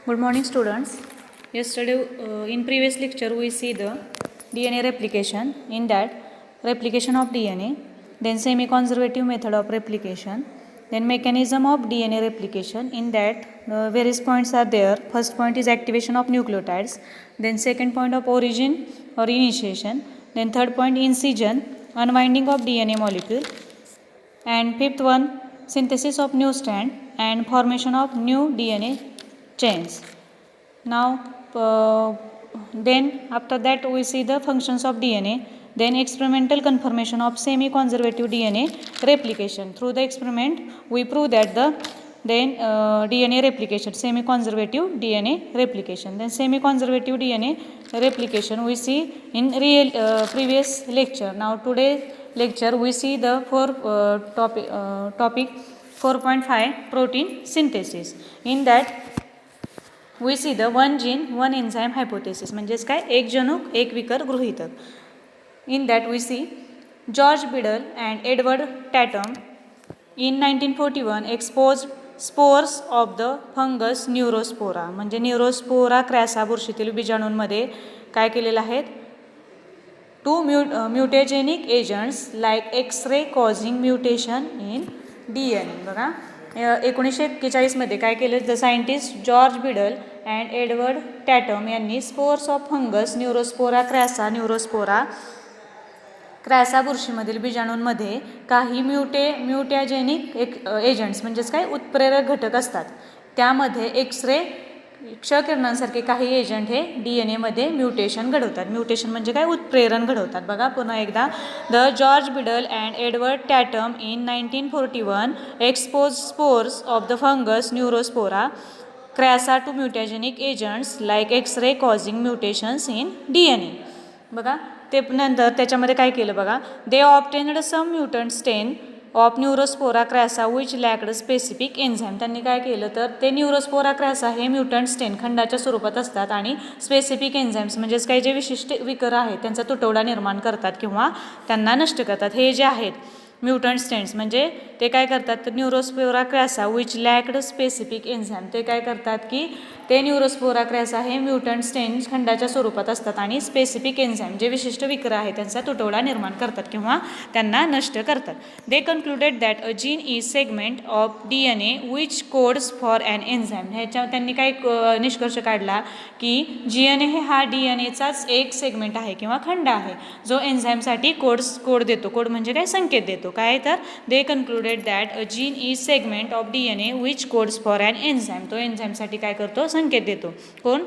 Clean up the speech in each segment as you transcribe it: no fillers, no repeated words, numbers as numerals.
Good morning, students. Yesterday, in previous lecture, we see the DNA replication. In that, replication of DNA, then semi-conservative method of replication, then mechanism of DNA replication. In that, various points are there. First point is activation of nucleotides. Then second point of origin or initiation. Then third point incision, unwinding of DNA molecule. And fifth one, synthesis of new strand and formation of new DNA chains. Now, then after that we see the functions of DNA, then experimental confirmation of semi-conservative DNA replication. Through the experiment, we prove that the DNA replication, semi-conservative DNA replication. Then semi-conservative DNA replication we see in previous lecture. Now today lecture we see the topic 4.5 protein synthesis. In that we see the one gene one enzyme hypothesis, म्हणजेच काय एक जनुक एक विकर गृहीतक. In that we see George Biddle and Edward Tatum in 1941 exposed spores of the fungus Neurospora, म्हणजे Neurospora crassa बुरशीतील बीजाणूंमध्ये काय केलेलं आहे, to mutagenic agents like X-ray causing mutation in DNA. बघा 1941 काय केलं, the scientist George Beadle and Edward Tatum यांनी spores of fungus Neurospora crassa बुरशीमधील बीजाणूंमध्ये काही म्युटॅजेनिक एजंट्स म्हणजेच काय उत्प्रेरक घटक असतात, त्यामध्ये एक्स-रे क्षकिरणांसारखे काही एजंट हे DNA मध्ये म्युटेशन घडवतात. म्युटेशन म्हणजे काय, उत्प्रेरण घडवतात. बघा पुन्हा एकदा, the George Beadle and Edward Tatum in 1941 expose spores of the fungus Neurospora crassa to mutagenic agents like X-ray causing mutations in DNA. बघा ते नंतर त्याच्यामध्ये काय केलं बघा, they obtained some mutant strain of Neurospora crassa which lacked specific enzyme. त्यांनी काय केलं तर ते न्यूरोस्पोरा क्रॅसा हे म्युटंट स्टेन खंडाच्या स्वरूपात असतात आणि स्पेसिफिक एन्झाईम्स म्हणजेच काही जे विशिष्ट विकर आहेत त्यांचा तुटवडा निर्माण करतात किंवा त्यांना नष्ट करतात. हे जे आहेत म्युटंट स्टेन्स म्हणजे ते काय करतात, तर Neurospora crassa which lacked specific enzyme, ते काय करतात की ते न्यूरोस्पोरा क्रॅसा हे म्युटंट स्टेन्स खंडाच्या स्वरूपात असतात आणि स्पेसिफिक एन्झाईम जे विशिष्ट विकर आहेत त्यांचा तुटवडा निर्माण करतात किंवा त्यांना नष्ट करतात. They concluded that a gene is segment of DNA which codes for an enzyme. ह्याच्या त्यांनी काय निष्कर्ष काढला की DNA हा DNAचाच एक सेगमेंट आहे किंवा खंड आहे जो एन्झाईमसाठी कोड देतो. कोड म्हणजे काय, संकेत देतो. काय तर they concluded that a gene is segment of DNA which codes for an enzyme. तो एन्झाईमसाठी काय करतो, संकेत देतो. कोण,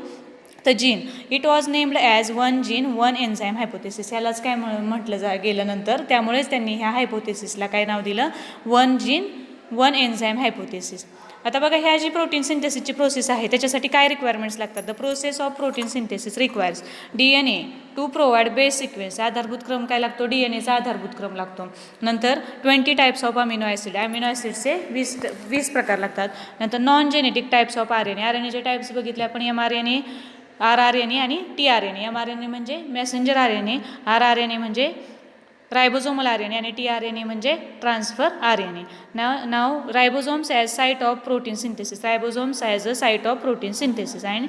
तर gene. It was named as one gene one enzyme hypothesis. ह्यालाच काय म्हटलं गेलं नंतर, त्यामुळेच त्यांनी ह्या हायपोथेसिसला काय नाव दिलं, one gene one enzyme hypothesis. आता बघा ह्या जी प्रोटीन सिंथेसिसची प्रोसेस आहे त्याच्यासाठी काय रिक्वायरमेंट्स लागतात. The process of protein synthesis requires DNA to provide base sequence. आधारभूत क्रम काय लागतो, DNAचा आधारभूत क्रम लागतो. नंतर 20 टाईप्स ऑफ अमिनो ॲसिडचे 20 प्रकार लागतात. नंतर non genetic types of RNA चे टाईप्स बघितले आपण, mRNA, rRNA आणि tRNA. mRNA म्हणजे मेसेंजर RNA, rRNA म्हणजे रायबोझोमल RNA आणि tRNA म्हणजे ट्रान्सफर RNA. नाव ribosomes as site of protein synthesis. Ribosomes as a site of protein synthesis आणि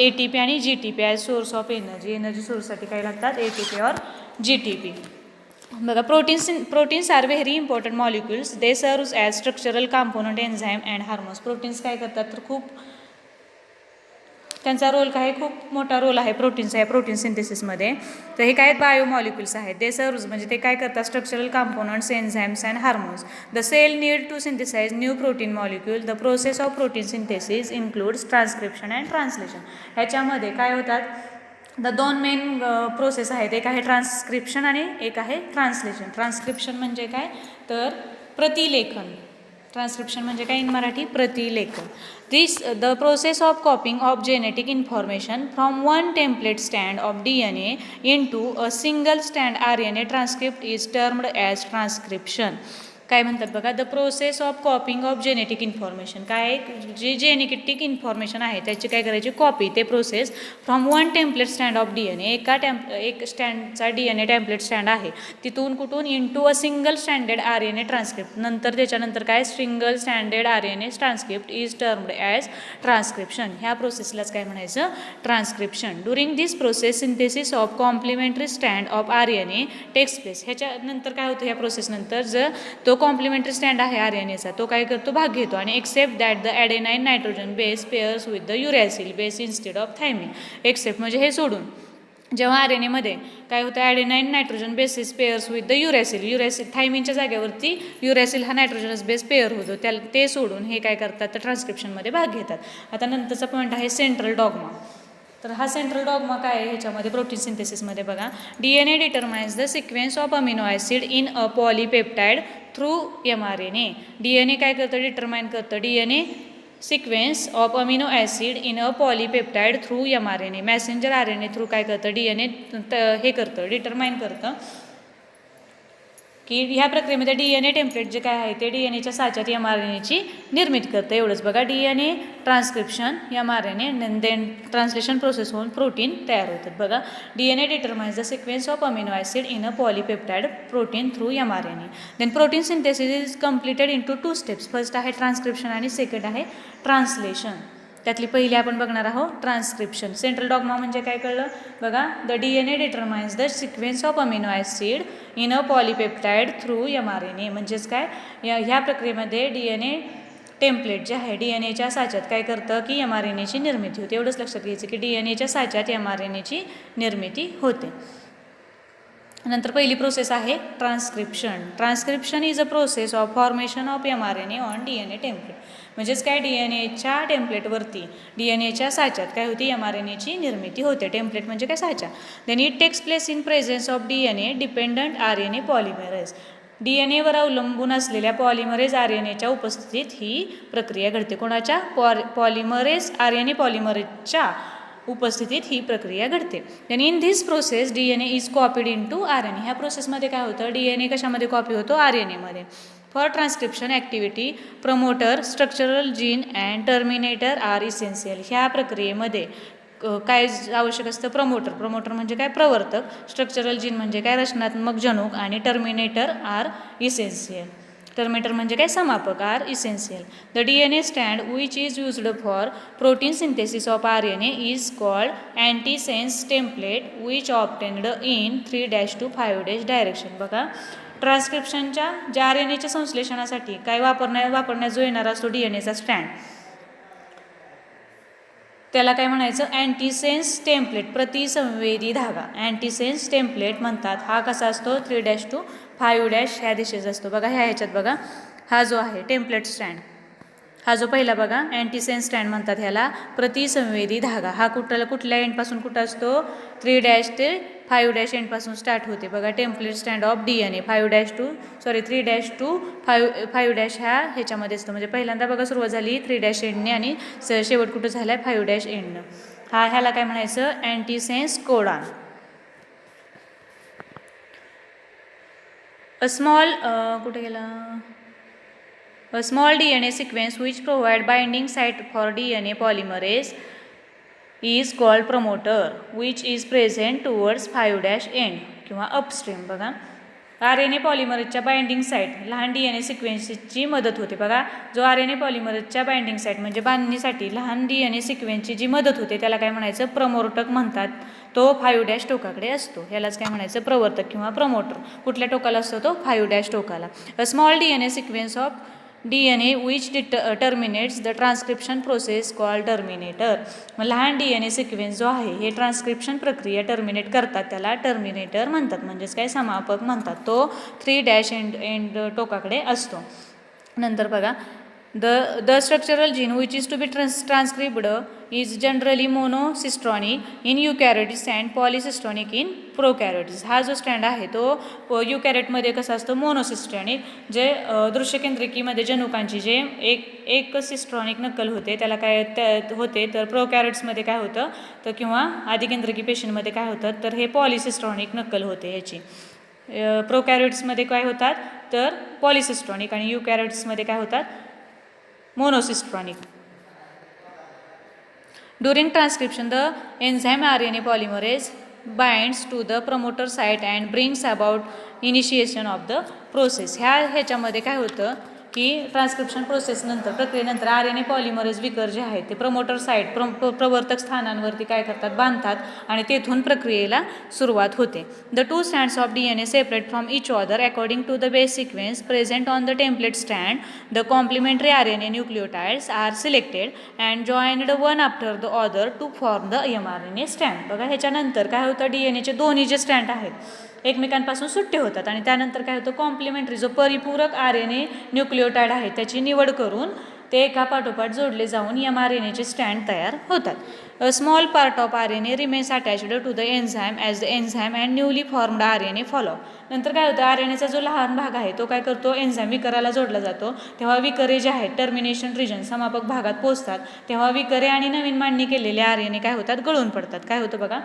ATP आणि GTP as source of energy सोर्ससाठी काय लागतात, ATP और GTP. बघा proteins are very important molecules. They serve as structural component enzyme and hormones. Proteins काय करतात तर खूप त्यांचा रोल काय, खूप मोठा रोल आहे प्रोटीन्सचा या प्रोटीन सिंथेसिसमध्ये. तर हे काय बायोमॉलिक्युल्स आहेत. दे सर्व्स म्हणजे ते काय करतात, structural components enzymes and hormones. The cell need to synthesise new protein molecule. The process of protein synthesis includes transcription and translation. ह्याच्यामध्ये काय होतात, द दोन मेन प्रोसेस आहेत, एक आहे ट्रान्सक्रिप्शन आणि एक आहे ट्रान्सलेशन. ट्रान्सक्रिप्शन म्हणजे काय तर प्रतिलेखन. ट्रान्सक्रिप्शन म्हणजे काय इन मराठी, प्रतिलेखन. The process of कॉपिंग of genetic information from one template स्टँड of DNA into a single strand RNA transcript is termed as transcription. काय म्हणतात बघा, the process of कॉपिंग of genetic information. काय जे जेनेटिक इन्फॉर्मेशन आहे त्याची काय करायची, कॉपी, ते प्रोसेस फ्रॉम वन टेम्पलेट स्टँड ऑफ DNA, एक स्टँडचा DNA टेम्पलेट स्टँड आहे तिथून कुठून into a single stranded RNA transcript, नंतर त्याच्यानंतर काय single stranded RNA transcript is termed as transcription. ह्या प्रोसेसलाच काय म्हणायचं, transcription. During this process synthesis of complementary स्टँड ऑफ RNA टेक्स प्लेस. ह्याच्यानंतर काय होतं, ह्या प्रोसेसनंतर जर तो कॉम्प्लिमेंटरी स्टँड आहे RNAचा तो काय करतो, भाग घेतो आणि except that the adenine nitrogen base pairs with the uracil base instead of thymine. Except म्हणजे हे सोडून, जेव्हा RNAमध्ये काय होतं, adenine nitrogen bases pairs with the uracil थायमिनच्या जागेवरती युरॅसिल हा नायट्रोजनस बेस पेअर होतो, त्याला ते सोडून हे काय करतात, तर ट्रान्सक्रिप्शनमध्ये भाग घेतात. आता नंतरचा पॉईंट आहे सेंट्रल डॉग्मा. तर हा सेंट्रल डॉग्मा काय आहे ह्याच्यामध्ये, प्रोटीन सिंथेसिसमध्ये बघा, DNA determines the sequence of amino acid in a polypeptide through mRNA. DNA काय करतं, डिटरमाइन करतं DNA sequence of amino acid in a polypeptide through mRNA. Messenger RNA through काय करतं, DNA हे करतं, डिटरमाइन करतं की ह्या प्रक्रियेमध्ये DNA टेम्पलेट जे काय आहे ते DNAच्या साच्यात mRNAची निर्मिती करतं. एवढंच बघा, DNA transcription mRNA then translation process होऊन प्रोटीन तयार होतात. बघा, DNA determines the sequence of amino acid in a polypeptide protein through mRNA. Then protein synthesis is completed into 2 steps. First आहे ट्रान्सक्रिप्शन आणि सेकंड आहे ट्रान्सलेशन. त्यातली पहिली आपण बघणार आहोत ट्रान्सक्रिप्शन. सेंट्रल डॉग्मा म्हणजे काय कळलं बघा, the DNA determines the sequence of amino acid in a polypeptide through mRNA. म्हणजेच काय, ह्या प्रक्रियेमध्ये DNA टेम्पलेट जे आहे DNAच्या साच्यात काय करतं की mRNAची निर्मिती होते. एवढंच लक्षात घ्यायचं की DNAच्या साच्यात mRNAची निर्मिती होते. नंतर पहिली प्रोसेस आहे transcription. Transcription is a process of formation of mRNA on DNA template. म्हणजेच काय, DNAच्या टेम्पलेटवरती DNAच्या साच्यात काय होती, mRNAची निर्मिती होते. टेम्पलेट म्हणजे काय, साच्या. Then it takes place in presence of DNA dependent RNA polymerase. DNAवर अवलंबून असलेल्या पॉलिमरेज RNAच्या उपस्थितीत ही प्रक्रिया घडते. कोणाच्या, पॉलिमरेज RNA पॉलिमरेजच्या उपस्थितीत ही प्रक्रिया घडते. Then in this process DNA is copied into RNA. ह्या प्रोसेसमध्ये काय होतं, DNA कशामध्ये कॉपी होतो, RNAमध्ये. For transcription activity promoter, structural gene and terminator are essential. ह्या प्रक्रियेमध्ये काय आवश्यक असतं, प्रमोटर म्हणजे काय, प्रवर्तक, स्ट्रक्चरल जीन म्हणजे काय, रचनात्मक जनुक, आणि टर्मिनेटर आर इसेन्शियल. टर्मिनेटर म्हणजे काय, समापक, आर इसेन्शियल. द DNA स्टँड which is used for protein synthesis of RNA is called antisense template which obtained in 3' to 5' direction. बघा, ट्रान्सक्रिप्शनच्या ज्या RNAच्या संश्लेषणासाठी काय वापरण्यात जो येणारा असतो DNAचा स्टँड, त्याला काय म्हणायचं, अँटीसेन्स टेम्पलेट, प्रतिसंवेदी धागा. अँटीसेन्स टेम्पलेट म्हणतात. हा कसा असतो, 3' to 5' ह्या दिशेचा असतो. बघा, ह्याच्यात बघा, हा जो आहे टेम्पलेट स्टँड, हा जो पहिला बघा अँटीसेन्स स्टँड म्हणतात ह्याला, प्रतिसंवेदी धागा. हा कुठल्या एंडपासून कुठं असतो, 3' ते 5' एंडपासून स्टार्ट होते. बघा, टेम्पलेट स्टँड ऑफ DNA 3' to 5' ह्याच्यामध्ये असतो. म्हणजे पहिल्यांदा बघा सुरुवात झाली 3' एंडने आणि शेवट कुठं झाला आहे, 5' एंडनं. ह्याला काय म्हणायचं, अँटीसेन्स कोडॉन. कुठे गेला, a small DNA sequence which provide binding site for DNA polymerase is called promoter which is present towards 5' end किंवा upstream. बघा, RNA पॉलिमरेजच्या बाइंडिंग साईट लहान DNA सिक्वेन्सची मदत होते. बघा, जो RNA पॉलिमरेजच्या बाइंडिंग साईट म्हणजे बांधणीसाठी लहान DNA सिक्वेन्सची जी मदत होते त्याला काय म्हणायचं, प्रमोटक म्हणतात. तो 5' टोकाकडे असतो. यालाच काय म्हणायचं, प्रवर्तक किंवा प्रमोटर. कुठल्या टोकाला असतो तो, 5' टोकाला. A small DNA sequence of DNA which terminates the transcription process called terminator. मग लहान DNA सिक्वेन्स जो आहे हे ट्रान्सक्रिप्शन प्रक्रिया टर्मिनेट करतात, त्याला टर्मिनेटर म्हणतात. म्हणजेच काय, समापक म्हणतात. तो 3' एंड टोकाकडे असतो. नंतर बघा, the structural gene which is to be transcribed is generally monocistronic in eukaryotes and polycistronic in prokaryotes. हा जो स्टँड आहे तो युकॅरियोटमध्ये कसा असतो, मोनोसिस्ट्रॉनिक. जे दृश्यकेंद्रिकीमध्ये जनुकांची जे एक सिस्ट्रॉनिक नक्कल होते त्याला काय होते, तर प्रोकॅरियोट्समध्ये काय होतं, तर किंवा आदिकेंद्रिकी पेशींमध्ये काय होतं, तर हे पॉलिसिस्ट्रॉनिक नक्कल होते ह्याची. प्रोकॅरियोट्समध्ये काय होतात, तर पॉलिसिस्ट्रॉनिक, आणि युकॅरियोट्समध्ये काय होतात monocistronic. During transcription, the enzyme RNA polymerase binds to the promoter site and brings about initiation of the process. ह्याच्यामध्ये काय होतं की ट्रान्सक्रिप्शन प्रोसेसनंतर, प्रक्रियेनंतर RNA पॉलिमरेज विकर जे आहेत ते प्रमोटर साईट प्रवर्तक स्थानांवरती काय करतात, बांधतात, आणि तेथून प्रक्रियेला सुरुवात होते. The two strands of DNA separate from each other according to the base sequence present on the template स्टँड. The complementary RNA nucleotides are selected and joined one after the other to form the mRNA स्टँड. बघा ह्याच्यानंतर काय होतं, DNAचे दोन्ही जे stand आहेत एकमेकांपासून सुट्टे होतात, आणि त्यानंतर काय होतं, कॉम्प्लिमेंटरी जो परिपूरक RNA न्यूक्लियोटाइड आहे त्याची निवड करून ते एका पाठोपाठ जोडले जाऊन mRNAचे स्टँड तयार होतात. A small part of RNA remains attached to the enzyme as the enzyme and newly formed RNA follow. नंतर काय होतं, RNAचा जो लहान भाग आहे तो काय करतो, एन्झाईम विकराला जोडला जातो. तेव्हा विकरे जे आहेत टर्मिनेशन रिजन समापक भागात पोहोचतात, तेव्हा विकरे आणि नवीन मांडणी केलेले RNA काय होतात, गळून पडतात. काय होतं बघा,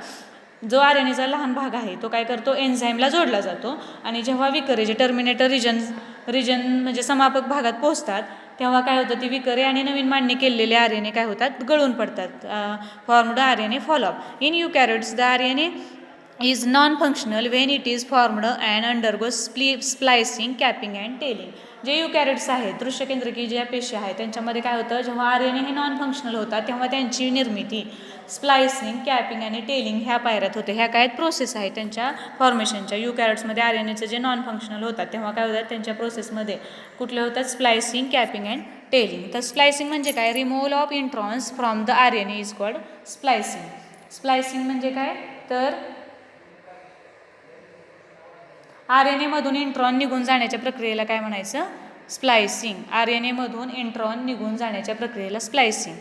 जो RNAचा लहान भाग आहे तो काय करतो, एन्झाईमला जोडला जातो, आणि जेव्हा विकरे जे टर्मिनेटर रिजन म्हणजे समापक भागात पोहोचतात तेव्हा काय होतं, ती विकरे आणि नवीन मांडणी केलेले RNA काय होतात, गळून पडतात. Formed RNA follow up. In eukaryotes the RNA is non-functional when it is formed and undergoes splicing, capping and tailing. जे युकॅरियोट्स आहेत, दृश्यकेंद्रकी ज्या पेशी आहेत त्यांच्यामध्ये काय होतं, जेव्हा RNA हे नॉन फंक्शनल होतात तेव्हा त्यांची निर्मिती स्प्लायसिंग, कॅपिंग आणि टेलिंग ह्या पायऱ्यात होते. ह्या काय प्रोसेस आहेत त्यांच्या फॉर्मेशनच्या. युकॅरियोट्समध्ये RNAचे जे नॉन फंक्शनल होतात तेव्हा काय होतात, त्यांच्या प्रोसेसमध्ये कुठले होतात, स्प्लायसिंग, कॅपिंग अँड टेलिंग. तर स्प्लायसिंग म्हणजे काय, removal of introns from the RNA is called splicing. Splicing म्हणजे काय, तर RNA मधून इंट्रॉन निघून जाण्याच्या प्रक्रियेला काय म्हणायचं, स्प्लायसिंग. RNA मधून इंट्रॉन निघून जाण्याच्या प्रक्रियेला splicing.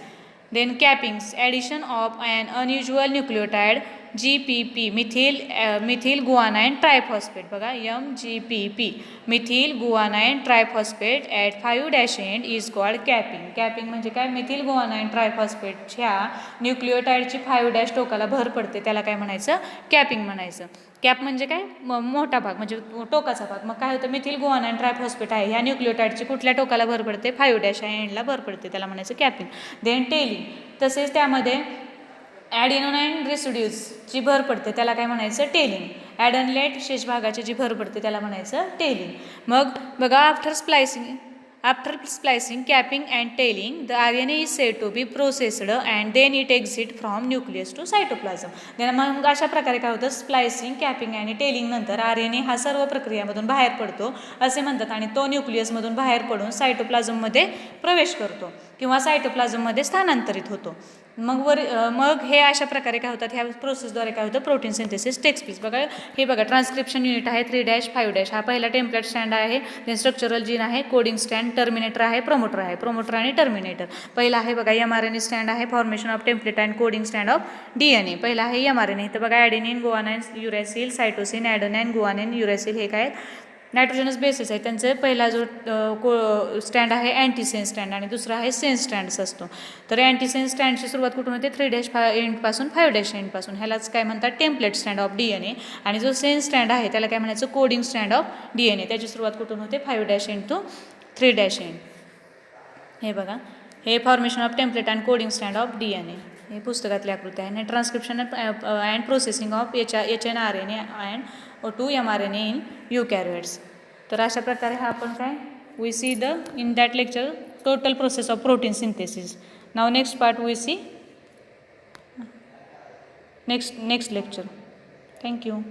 Then cappings, addition of an unusual nucleotide GPP, methyl guanine triphosphate. बघा MGPP, methyl guanine triphosphate at 5' end is called capping. Capping म्हणजे काय, मिथिल गुआनाइन ट्रायफॉस्फेटच्या न्यूक्लियोटाइडची 5' टोकाला भर पडते त्याला काय म्हणायचं, कॅपिंग म्हणायचं. कॅप म्हणजे काय, मोठा भाग म्हणजे टोकाचा भाग. मग काय होतं, मिथिल गुआनाइन ट्रायफॉस्फेट आहे ह्या न्यूक्लियोटाइडची कुठल्या टोकाला भर पडते, 5' एंडला भर पडते, त्याला म्हणायचं कॅपिंग. देन टेलिंग, तसेच त्यामध्ये ॲडिनोनाइन रेसिड्यूजची भर पडते त्याला काय म्हणायचं, टेलिंग. ॲडनलेट शेष भागाची जी भर पडते त्याला म्हणायचं टेलिंग. मग बघा, after splicing, capping and tailing, the RNA is said to be processed and then it exit from nucleus to cytoplasm. मग अशा प्रकारे काय होतं, स्प्लायसिंग, कॅपिंग आणि टेलिंग नंतर RNA हा सर्व प्रक्रियामधून बाहेर पडतो असे म्हणतात, आणि तो न्यूक्लियसमधून बाहेर पडून सायटोप्लाझममध्ये प्रवेश करतो किंवा सायटोप्लाझममध्ये स्थानांतरित होतो. मग हे अशा प्रकारे काय होतात, ह्या प्रोसेसद्वारे काय होतं, प्रोटीन सिंथेसिस टेक्स प्लेस. बघा हे बघा, ट्रान्सक्रिप्शन युनिट आहे 3' 5'. हा पहिला टेम्पलेट स्टँड आहे, देन स्ट्रक्चरल जीन आहे, कोडिंग स्टँड, टर्मिनेटर आहे, प्रमोटर आणि टर्मिनेटर. पहिला आहे बघा mRNA स्टँड आहे, formation of template and coding स्टँड ऑफ DNA. पहिला आहे mRNA. इथं बघा ॲडेनिन, गुआनाइन, युरॅसिल, सायटोसिन, ॲडेनाइन, गुआनिन, युरॅसिल हे काय नायट्रोजनस बेसिस आहे. त्यांचे पहिला जो स्टँड आहे अँटीसेन्स स्टँड, आणि दुसरा आहे सेन्स स्टँड्स असतो. तर अँटीसेन्स स्टँडची सुरुवात कुठून होते, 3' एंडपासून 5' एंडपासून. ह्यालाच काय म्हणतात, टेम्पलेट स्टँड ऑफ DNA. आणि जो सेन्स स्टँड आहे त्याला काय म्हणायचं, कोडिंग स्टँड ऑफ DNA. त्याची सुरुवात कुठून होते, 5' एंड टू 3' एंड. हे बघा, हे formation of template and coding स्टँड ऑफ DNA हे पुस्तकातली आकृती आहे. आणि transcription and processing of hnRNA and to mRNA in eukaryotes. तर अशा प्रकारे हा आपण काय, we see in that lecture total process of protein synthesis. नाव next part we see next lecture. Thank you.